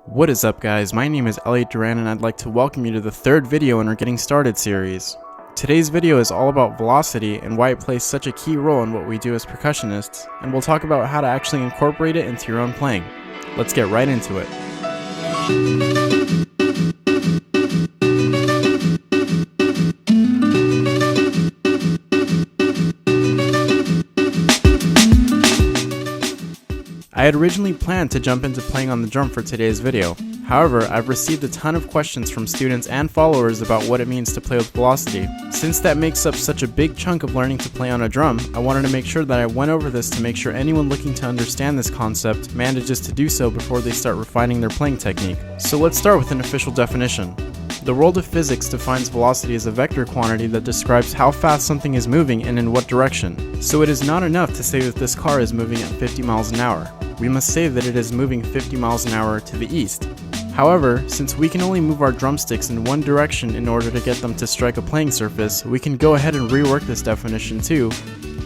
What is up guys, my name is Elliot Duran and I'd like to welcome you to the third video in our Getting Started series. Today's video is all about velocity and why it plays such a key role in what we do as percussionists, and we'll talk about how to actually incorporate it into your own playing. Let's get right into it. I had originally planned to jump into playing on the drum for today's video. However, I've received a ton of questions from students and followers about what it means to play with velocity. Since that makes up such a big chunk of learning to play on a drum, I wanted to make sure that I went over this to make sure anyone looking to understand this concept manages to do so before they start refining their playing technique. So let's start with an official definition. The world of physics defines velocity as a vector quantity that describes how fast something is moving and in what direction. So it is not enough to say that this car is moving at 50 miles an hour. We must say that it is moving 50 miles an hour to the east. However, since we can only move our drumsticks in one direction in order to get them to strike a playing surface, we can go ahead and rework this definition to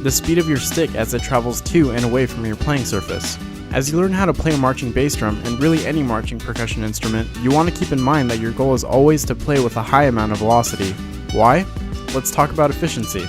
the speed of your stick as it travels to and away from your playing surface. As you learn how to play a marching bass drum, and really any marching percussion instrument, you want to keep in mind that your goal is always to play with a high amount of velocity. Why? Let's talk about efficiency.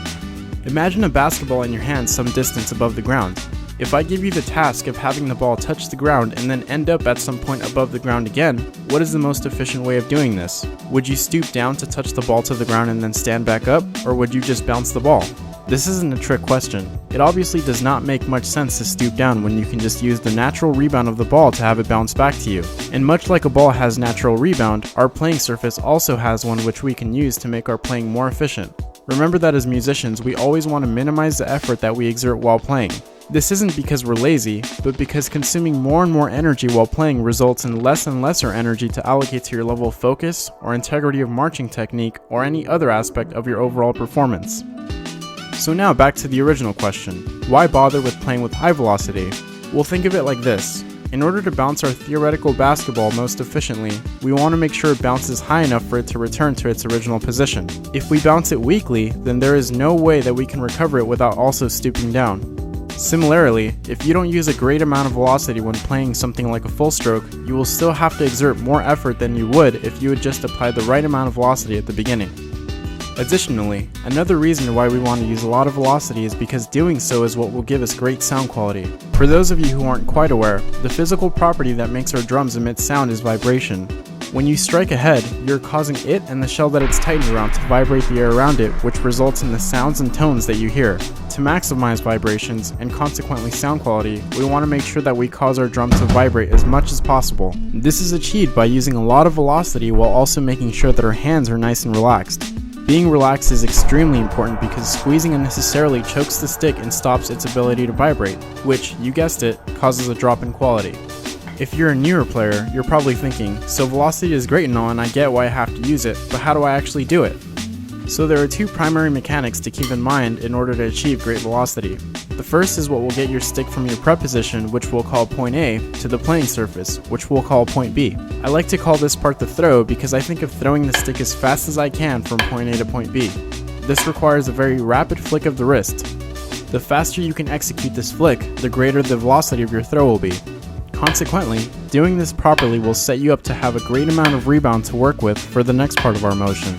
Imagine a basketball in your hand some distance above the ground. If I give you the task of having the ball touch the ground and then end up at some point above the ground again, what is the most efficient way of doing this? Would you stoop down to touch the ball to the ground and then stand back up, or would you just bounce the ball? This isn't a trick question. It obviously does not make much sense to stoop down when you can just use the natural rebound of the ball to have it bounce back to you. And much like a ball has natural rebound, our playing surface also has one which we can use to make our playing more efficient. Remember that as musicians, we always want to minimize the effort that we exert while playing. This isn't because we're lazy, but because consuming more and more energy while playing results in less and lesser energy to allocate to your level of focus, or integrity of marching technique, or any other aspect of your overall performance. So now back to the original question, why bother with playing with high velocity? Well, think of it like this. In order to bounce our theoretical basketball most efficiently, we want to make sure it bounces high enough for it to return to its original position. If we bounce it weakly, then there is no way that we can recover it without also stooping down. Similarly, if you don't use a great amount of velocity when playing something like a full stroke, you will still have to exert more effort than you would if you had just applied the right amount of velocity at the beginning. Additionally, another reason why we want to use a lot of velocity is because doing so is what will give us great sound quality. For those of you who aren't quite aware, the physical property that makes our drums emit sound is vibration. When you strike a head, you're causing it and the shell that it's tightened around to vibrate the air around it, which results in the sounds and tones that you hear. To maximize vibrations, and consequently sound quality, we want to make sure that we cause our drum to vibrate as much as possible. This is achieved by using a lot of velocity while also making sure that our hands are nice and relaxed. Being relaxed is extremely important because squeezing unnecessarily chokes the stick and stops its ability to vibrate, which, you guessed it, causes a drop in quality. If you're a newer player, you're probably thinking, so velocity is great and all and I get why I have to use it, but how do I actually do it? So there are two primary mechanics to keep in mind in order to achieve great velocity. The first is what will get your stick from your prep position, which we'll call point A, to the playing surface, which we'll call point B. I like to call this part the throw because I think of throwing the stick as fast as I can from point A to point B. This requires a very rapid flick of the wrist. The faster you can execute this flick, the greater the velocity of your throw will be. Consequently, doing this properly will set you up to have a great amount of rebound to work with for the next part of our motion.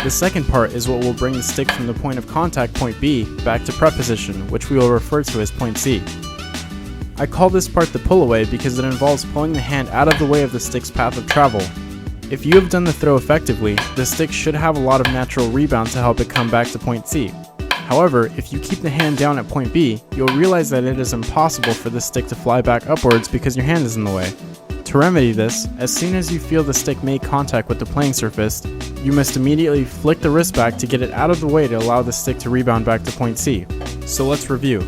The second part is what will bring the stick from the point of contact point B back to prep position, which we will refer to as point C. I call this part the pull away because it involves pulling the hand out of the way of the stick's path of travel. If you have done the throw effectively, the stick should have a lot of natural rebound to help it come back to point C. However, if you keep the hand down at point B, you'll realize that it is impossible for the stick to fly back upwards because your hand is in the way. To remedy this, as soon as you feel the stick make contact with the playing surface, you must immediately flick the wrist back to get it out of the way to allow the stick to rebound back to point C. So let's review.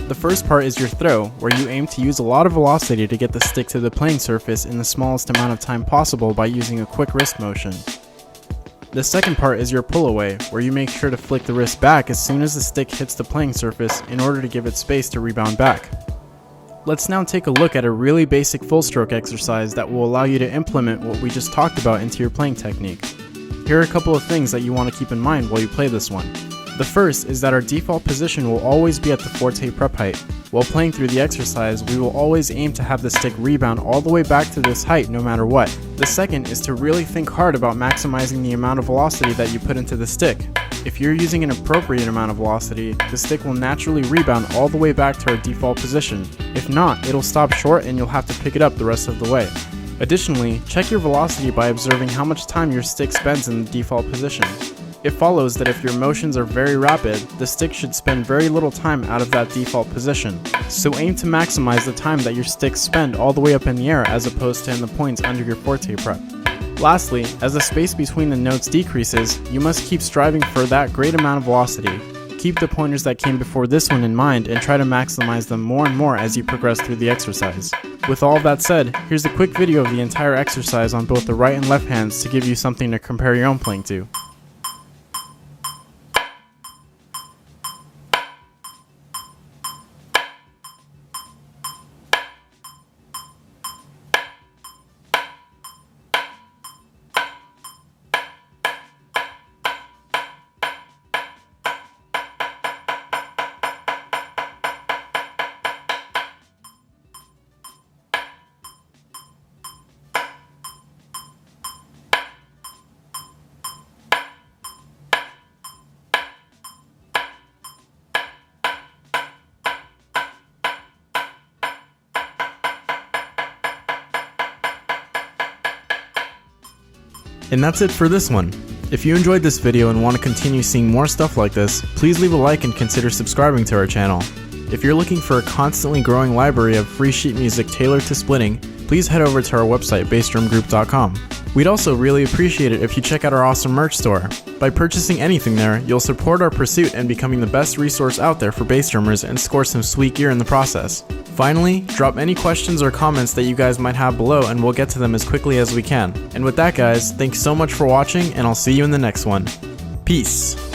The first part is your throw, where you aim to use a lot of velocity to get the stick to the playing surface in the smallest amount of time possible by using a quick wrist motion. The second part is your pull away, where you make sure to flick the wrist back as soon as the stick hits the playing surface in order to give it space to rebound back. Let's now take a look at a really basic full stroke exercise that will allow you to implement what we just talked about into your playing technique. Here are a couple of things that you want to keep in mind while you play this one. The first is that our default position will always be at the forte prep height. While playing through the exercise, we will always aim to have the stick rebound all the way back to this height no matter what. The second is to really think hard about maximizing the amount of velocity that you put into the stick. If you're using an appropriate amount of velocity, the stick will naturally rebound all the way back to our default position. If not, it'll stop short and you'll have to pick it up the rest of the way. Additionally, check your velocity by observing how much time your stick spends in the default position. It follows that if your motions are very rapid, the stick should spend very little time out of that default position. So aim to maximize the time that your sticks spend all the way up in the air as opposed to in the points under your forte prep. Lastly, as the space between the notes decreases, you must keep striving for that great amount of velocity. Keep the pointers that came before this one in mind and try to maximize them more and more as you progress through the exercise. With all that said, here's a quick video of the entire exercise on both the right and left hands to give you something to compare your own playing to. And that's it for this one. If you enjoyed this video and want to continue seeing more stuff like this, please leave a like and consider subscribing to our channel. If you're looking for a constantly growing library of free sheet music tailored to splitting, please head over to our website bassdrumgroup.com. We'd also really appreciate it if you check out our awesome merch store. By purchasing anything there, you'll support our pursuit and becoming the best resource out there for bass drummers and score some sweet gear in the process. Finally, drop any questions or comments that you guys might have below and we'll get to them as quickly as we can. And with that guys, thanks so much for watching and I'll see you in the next one. Peace!